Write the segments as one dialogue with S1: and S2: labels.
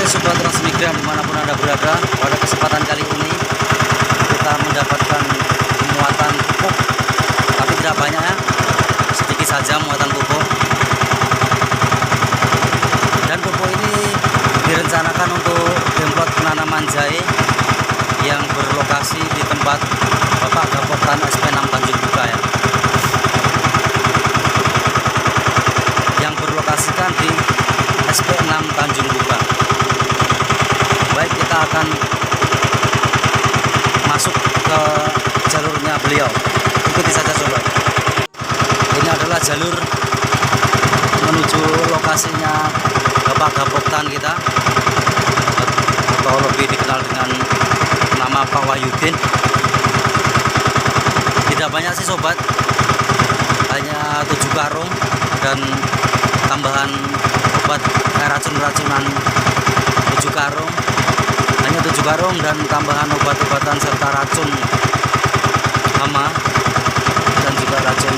S1: Oke sobat transmigran dimanapun anda berada, pada kesempatan kali ini kita mendapatkan muatan pupuk, tapi tidak banyak ya, sedikit saja muatan pupuk. Dan pupuk ini direncanakan untuk demplot penanaman jahe yang berlokasi di tempat Bapak Gapoktan SP6 Tanjung Buka ya, yang berlokasikan di SP6 Tanjung Buka. Baik, kita akan masuk ke jalurnya beliau. Ikuti saja sobat. Ini adalah jalur menuju lokasinya Bapak Gapoktan kita, atau lebih dikenal dengan nama Pak Wahyudin. Tidak banyak sih sobat, hanya 7 karung dan tambahan obat racun-racunan 7 karung, hanya 7 karung dan tambahan obat-obatan serta racun hama dan juga racun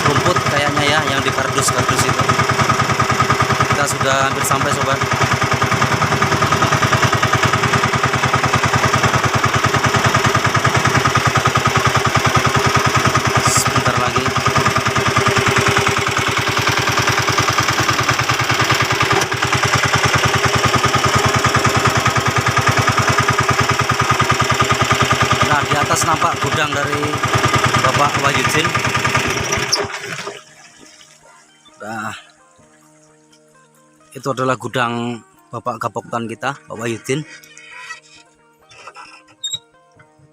S1: rumput kayaknya ya, yang di kardus-kardus itu. Kita sudah hampir sampai sobat. Sebentar lagi. Nah, di atas nampak gudang dari Bapak Wahyudin. Nah, itu adalah gudang Bapak Gapoktan kita, Pak Wahyudin.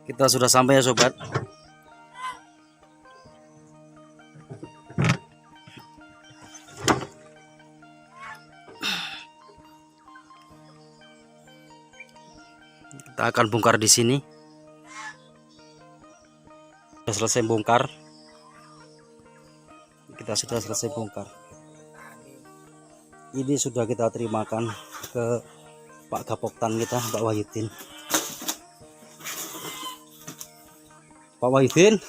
S1: Kita sudah sampai ya sobat. Kita akan bongkar di sini. Sudah selesai bongkar. Kita sudah selesai bongkar. Ini sudah kita terimakan ke Pak Gapoktan kita, Pak Wahyudin. Pak Wahyudin,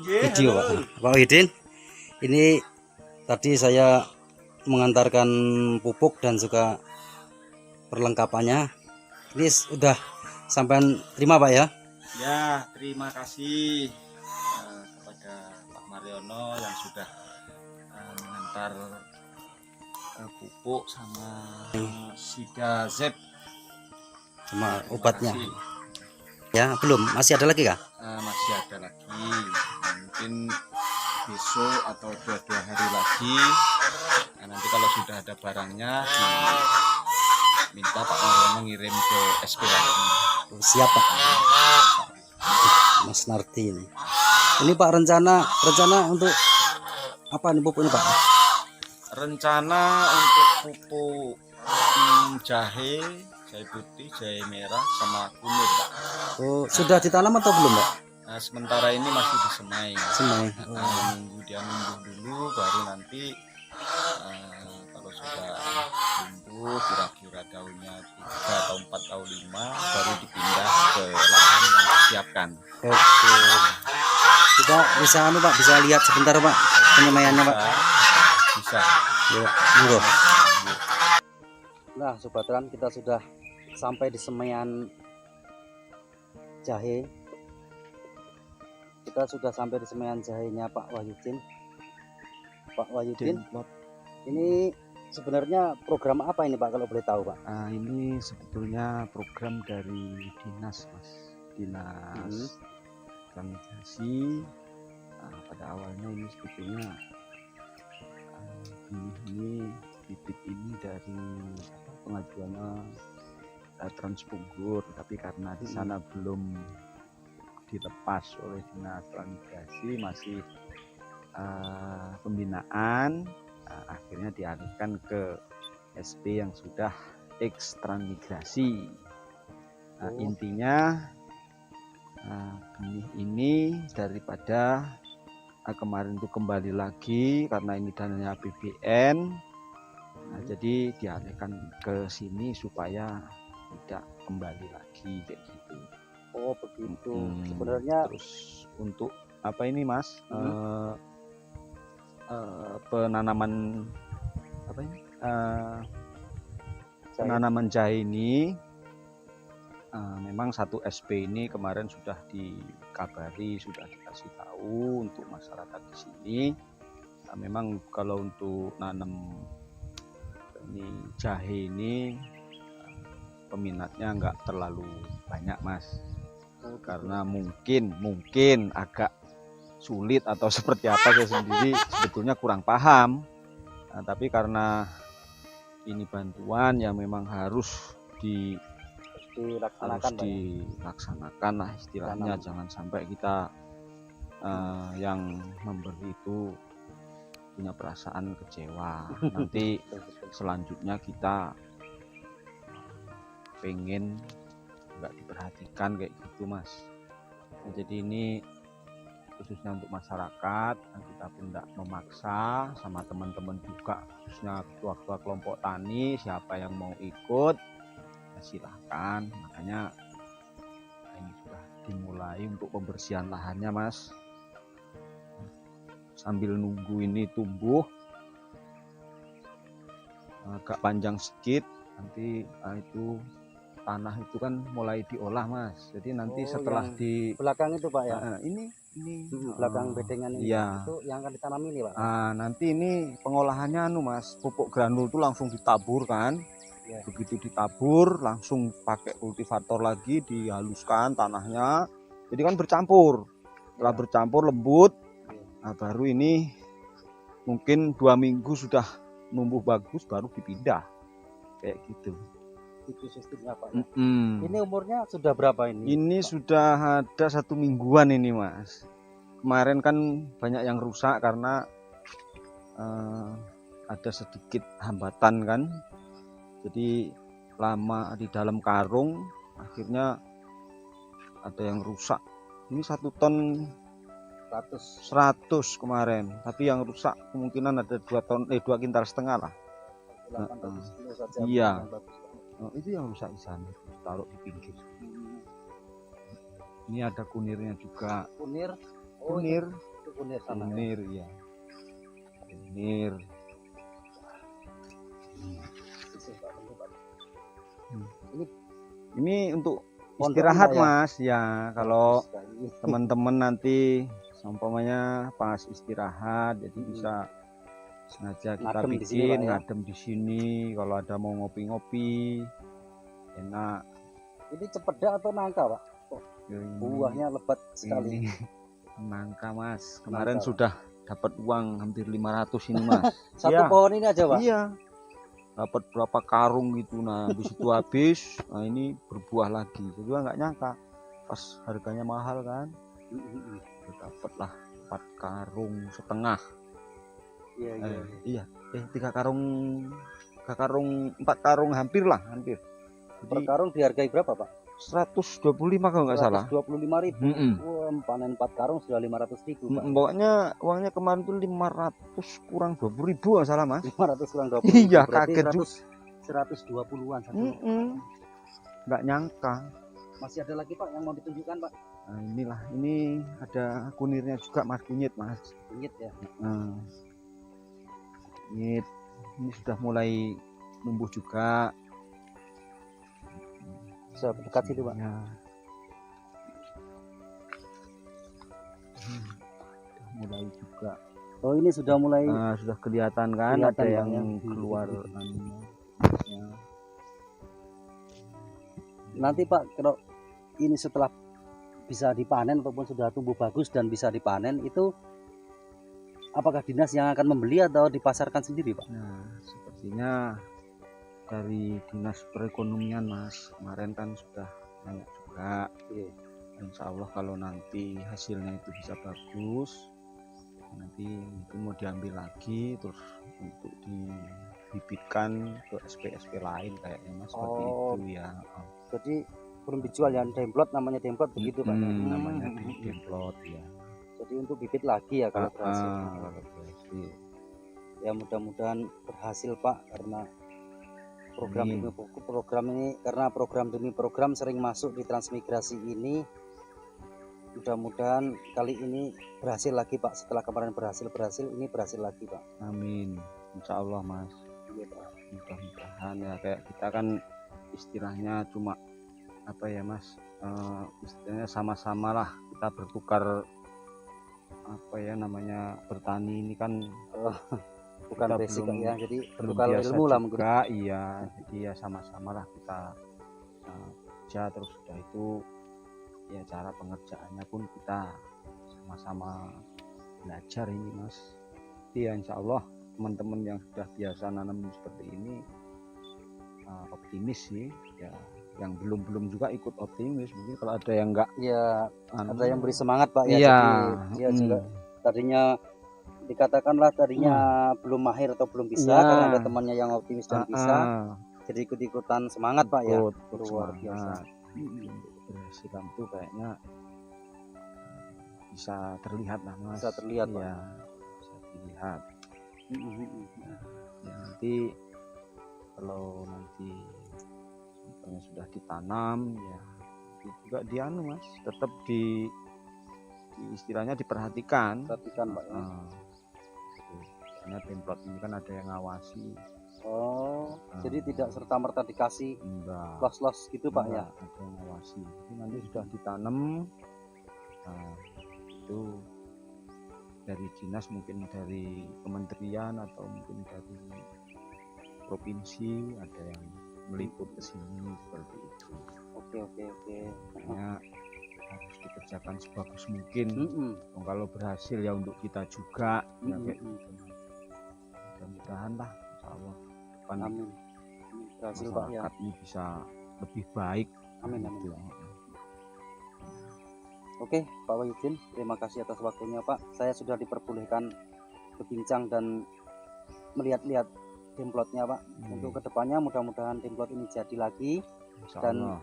S1: video Pak Wahyudin. Ini tadi saya mengantarkan pupuk dan juga perlengkapannya. Ini sudah sampai terima Pak ya?
S2: Ya, terima kasih kepada Pak Mariono yang sudah mengantar pupuk sama Sida Z
S1: Sama obatnya. Ya, belum, masih ada lagi kah?
S2: Masih ada lagi, mungkin besok atau 2 hari lagi. Nah, nanti kalau sudah ada barangnya minta Pak Mariono ngirim ke SP lagi.
S1: Siap Pak. Mas Narti ini. Ini Pak rencana untuk apa nih pupuk ini Pak?
S2: Rencana untuk pupuk jahe putih, jahe merah, sama kumir Pak.
S1: Oh, sudah ditanam atau belum Pak?
S2: Nah, sementara ini masih disemai.
S1: Semai.
S2: Nunggu dia numbuh dulu, baru nanti kalau sudah tumbuh kira-kira daunnya 3 atau 4 atau 5 baru dipindah ke lahan yang disiapkan.
S1: Oke. Kita bisa Pak, bisa lihat sebentar Pak penyemaiannya Pak.
S2: Bisa.
S1: Ya, monggo. Nah, sobat Tran, kita sudah sampai di semaian jahe. Kita sudah sampai di semaian jahenya Pak Wahyudin. Pak Wahyudin, ini sebenarnya program apa ini Pak kalau boleh tahu Pak?
S2: Ini sebetulnya program dari dinas Mas, dinas sanitasi. Pada awalnya ini sebetulnya bibit ini dari pengajuannya Transbogor, tapi karena di sana belum dilepas oleh dinas transmigrasi, masih pembinaan, akhirnya dialihkan ke SP yang sudah ekstransmigrasi. Intinya benih ini daripada kemarin itu kembali lagi karena ini dananya APBN, jadi dialihkan ke sini supaya tidak kembali lagi kayak gitu.
S1: Oh begitu. Sebenarnya
S2: terus untuk apa ini Mas? Penanaman apa ini?
S3: penanaman jahe ini memang satu SP ini kemarin sudah dikabari, sudah dikasih tahu untuk masyarakat di sini. Memang kalau untuk nanam ini jahe ini peminatnya nggak terlalu banyak mas, karena mungkin agak sulit atau seperti apa, saya sendiri sebetulnya kurang paham. Tapi karena ini bantuan yang memang harus dilaksanakan lah istilahnya. Jangan sampai kita yang memberi itu punya perasaan kecewa. Nanti selanjutnya kita pengen nggak diperhatikan kayak gitu mas. Jadi ini khususnya untuk masyarakat, kita pun tidak memaksa, sama teman-teman juga, khususnya ketua-ketua kelompok tani, siapa yang mau ikut silahkan. Makanya ini sudah dimulai untuk pembersihan lahannya mas, sambil nunggu ini tumbuh agak panjang sedikit. Nanti itu tanah itu kan mulai diolah mas, jadi nanti setelah di
S4: belakang itu pak ya,
S3: ini
S4: belakang bedengan ini
S3: iya.
S4: itu yang akan ditanam ini pak.
S3: Nanti ini pengolahannya mas, pupuk granul itu langsung ditabur kan ya. Begitu ditabur langsung pakai kultivator lagi, dihaluskan tanahnya, jadi kan bercampur. Setelah bercampur lembut, baru ini mungkin 2 minggu sudah numbuh bagus, baru dipindah kayak gitu.
S4: Itu sistemnya pak. Ini umurnya sudah berapa ini?
S3: Ini pak? Sudah ada 1 mingguan ini mas. Kemarin kan banyak yang rusak karena ada sedikit hambatan kan, jadi lama di dalam karung, akhirnya ada yang rusak. Ini 1 ton 100 kemarin, tapi yang rusak kemungkinan ada 2 kintal setengah lah. Iya. Itu yang rusak di sana, taruh di pinggir. Ini ada kunirnya juga. Kunir ya. Kunir. Ini untuk istirahat mas ya. Kalau teman-teman nanti umpamanya pas istirahat, jadi bisa sengaja kita bikin ngadem di sini. Kalau ada mau ngopi-ngopi enak.
S4: Ini cepeda atau nangka pak? Buahnya lebat sekali.
S3: Nangka mas, kemarin sudah dapat uang hampir 500 ini mas.
S4: Satu pohon ini aja pak?
S3: Iya, dapat berapa karung gitu. Nah habis itu habis, nah ini berbuah lagi. Jadi nggak nyangka pas harganya mahal kan, dapatlah 4 karung setengah. Iya, 3 karung, 4 karung hampir. Jadi,
S4: per karung dihargai berapa pak?
S3: 125 kalau nggak salah.
S4: 125.000. Panen 4 karung sudah 500.000 pak.
S3: Pokoknya uangnya kemarin tuh 500 kurang 20.000 nggak salah mas.
S4: 500 kurang 20.
S3: Iya kaget juga.
S4: 120-an satu.
S3: Nggak nyangka.
S4: Masih ada lagi pak yang mau ditunjukkan pak?
S3: Nah, inilah, ini ada kunirnya juga mas, kunyit mas.
S4: Kunyit ya.
S3: Kunyit ini sudah mulai numbuh juga.
S4: Bisa dekat situ pak.
S3: Ya. Mulai juga.
S4: Oh ini sudah mulai.
S3: Sudah kelihatan kan, ada yang keluar.
S4: Nanti pak, kalau ini setelah bisa dipanen ataupun sudah tumbuh bagus dan bisa dipanen, itu apakah dinas yang akan membeli atau dipasarkan sendiri pak?
S3: Nah sepertinya dari dinas perekonomian mas, kemarin kan sudah banyak juga. Insya Allah kalau nanti hasilnya itu bisa bagus, nanti mungkin mau diambil lagi terus untuk dibibitkan ke SP lain kayaknya mas, seperti itu ya.
S4: Jadi belum dijual yang demplot, namanya demplot begitu pak?
S3: Namanya demplot ya.
S4: Jadi untuk bibit lagi ya kalau berhasil. Ya mudah-mudahan berhasil pak, karena program ini karena program demi program sering masuk di transmigrasi ini. Mudah-mudahan kali ini berhasil lagi pak, setelah kemarin berhasil ini berhasil lagi pak.
S3: Amin, insya Allah mas.
S4: Iya, pak.
S3: mudah-mudahan ya, kayak kita kan istilahnya cuma apa ya Mas, istilahnya sama-sama lah kita bertukar apa ya namanya, bertani ini kan
S4: Bukan
S3: kita
S4: basic
S3: belum
S4: ya, jadi
S3: belum
S4: bertukar
S3: biasa
S4: ilmu lah mungkin.
S3: juga, iya. Jadi ya sama-sama lah kita kerja, terus sudah itu ya cara pengerjaannya pun kita sama-sama belajar ini Mas. Iya, insya Allah teman-teman yang sudah biasa nanam seperti ini optimis sih ya. Yang belum juga ikut optimis, mungkin kalau ada yang enggak
S4: Ya, ada yang beri semangat Pak ya.
S3: iya,
S4: Jadi dia juga tadinya dikatakanlah tadinya belum mahir atau belum bisa,
S3: Iya.
S4: karena ada temannya yang optimis dan bisa, jadi ikut-ikutan semangat Pak ya.
S3: ikut
S4: Luar biasa.
S3: semangat. Keberhasilan tuh kayaknya bisa terlihat lah Mas.
S4: Bisa terlihat, Pak.
S3: Iya, bisa dilihat. Ya, nanti kalau nanti contohnya sudah ditanam ya itu juga dianu Mas, tetap di istilahnya diperhatikan.
S4: Perhatikan Pak ya.
S3: Karena template ini kan ada yang ngawasi.
S4: Oh, jadi tidak serta-merta dikasih
S3: Enggak.
S4: los-los gitu Pak ya.
S3: Enggak, ada yang ngawasi. Jadi nanti sudah ditanam, itu dari dinas, mungkin dari kementerian atau mungkin dari provinsi ada yang meliput ke sini seperti itu.
S4: Oke.
S3: Makanya harus dikerjakan sebagus mungkin. Kalau berhasil ya untuk kita juga, ya kayak gitu. Mudah-mudahan lah, insya Allah depan
S4: Amin. Berhasil Pak ya.
S3: masyarakat ini bisa lebih baik.
S4: Amin.
S3: Gitu.
S4: Oke, Pak Wahyudin, terima kasih atas waktunya Pak. Saya sudah diperbolehkan berbincang dan melihat-lihat templotnya Pak. Untuk kedepannya mudah-mudahan templot ini jadi lagi,
S3: Insya
S4: dan
S3: Allah.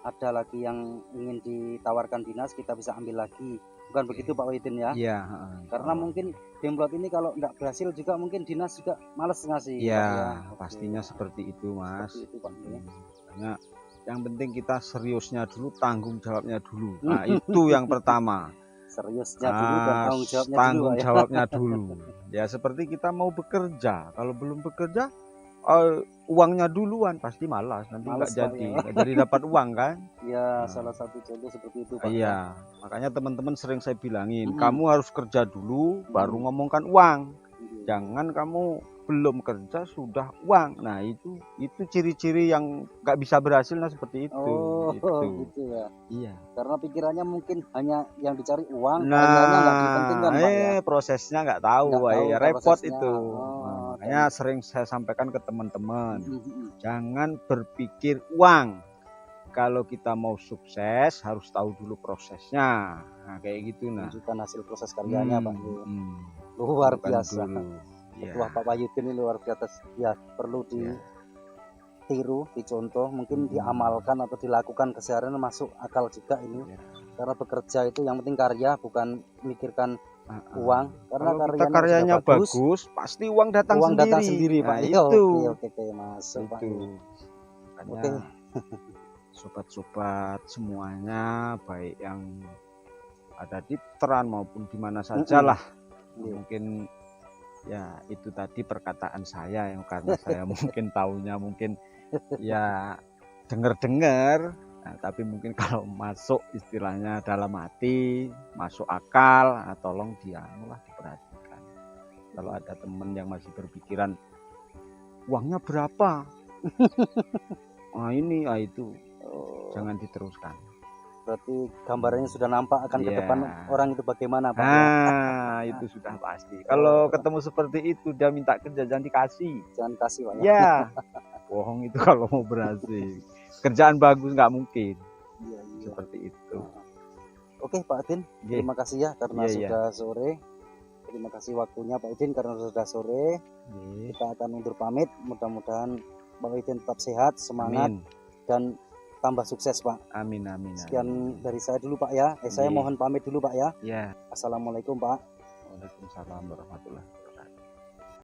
S4: ada lagi yang ingin ditawarkan dinas, kita bisa ambil lagi. Bukan begitu Pak Wahyudin ya?
S3: Iya.
S4: Karena mungkin templot ini kalau nggak berhasil juga mungkin dinas juga males ngasih.
S3: Iya,
S4: Pak, ya. Oke.
S3: pastinya seperti itu Mas.
S4: Seperti itu Pak. Ya.
S3: Makanya yang penting kita seriusnya dulu, tanggung jawabnya dulu. Nah itu yang pertama.
S4: Seriusnya dulu dan tanggung jawabnya
S3: Tanggung
S4: dulu Pak, ya.
S3: jawabnya dulu. Ya seperti kita mau bekerja, kalau belum bekerja uangnya duluan pasti malas, nanti
S4: Males,
S3: nggak
S4: Pak,
S3: jadi,
S4: ya.
S3: nggak jadi dapat uang kan.
S4: Ya, salah satu contoh seperti itu Pak.
S3: Iya, makanya teman-teman sering saya bilangin, kamu harus kerja dulu baru ngomongkan uang. Jangan kamu belum kerja sudah uang. Nah itu ciri-ciri yang nggak bisa berhasil, nah seperti itu.
S4: Oh,
S3: gitu.
S4: gitu ya.
S3: Iya.
S4: Karena pikirannya mungkin hanya yang dicari uang,
S3: Nah,
S4: akhirnya nggak dipentingkan Pak ya.
S3: prosesnya nggak tahu,
S4: Nggak tahu
S3: repot
S4: prosesnya.
S3: itu.
S4: Oh,
S3: Makanya sering saya sampaikan ke teman-teman, jangan berpikir uang. Kalau kita mau sukses harus tahu dulu prosesnya. Nah, kayak gitu nah.
S4: Tunjukkan hasil proses karyanya Pak. Luar
S3: Bukan
S4: biasa.
S3: dulu. Ya.
S4: Wah Pak Wahyudin ini luar biasa ya, perlu ditiru, dicontoh, mungkin diamalkan atau dilakukan keseharian, masuk akal juga ini. Karena bekerja itu yang penting karya, bukan memikirkan uang. Karena
S3: kalau kita karyanya bagus, pasti uang datang sendiri.
S4: Pak.
S3: Nah, itu.
S4: Oke, masuk Pak.
S3: Makanya,
S4: Oke.
S3: sobat-sobat semuanya, baik yang ada di Tran maupun di mana sajalah, mungkin ya itu tadi perkataan saya yang karena saya mungkin taunya mungkin ya dengar-dengar, nah, tapi mungkin kalau masuk istilahnya dalam hati, masuk akal, nah, tolong diperhatikan. Kalau ada teman yang masih berpikiran uangnya berapa, itu jangan diteruskan.
S4: Berarti gambarannya sudah nampak akan ke depan orang itu bagaimana Pak.
S3: Itu sudah pasti. Kalau ketemu seperti itu dia minta kerja, jangan dikasih.
S4: Jangan kasih Pak.
S3: Ya, bohong itu kalau mau berhasil. Kerjaan bagus nggak mungkin. Seperti itu.
S4: Oke Pak Udin, terima kasih ya karena sudah sore. Terima kasih waktunya Pak Udin karena sudah sore. Kita akan undur pamit. Mudah-mudahan Pak Udin tetap sehat, semangat, dan tambah sukses Pak.
S3: Amin.
S4: Sekian dari saya dulu Pak ya. Saya mohon pamit dulu Pak ya.
S3: Ya.
S4: Assalamualaikum Pak.
S3: Waalaikumsalam warahmatullahi wabarakatuh.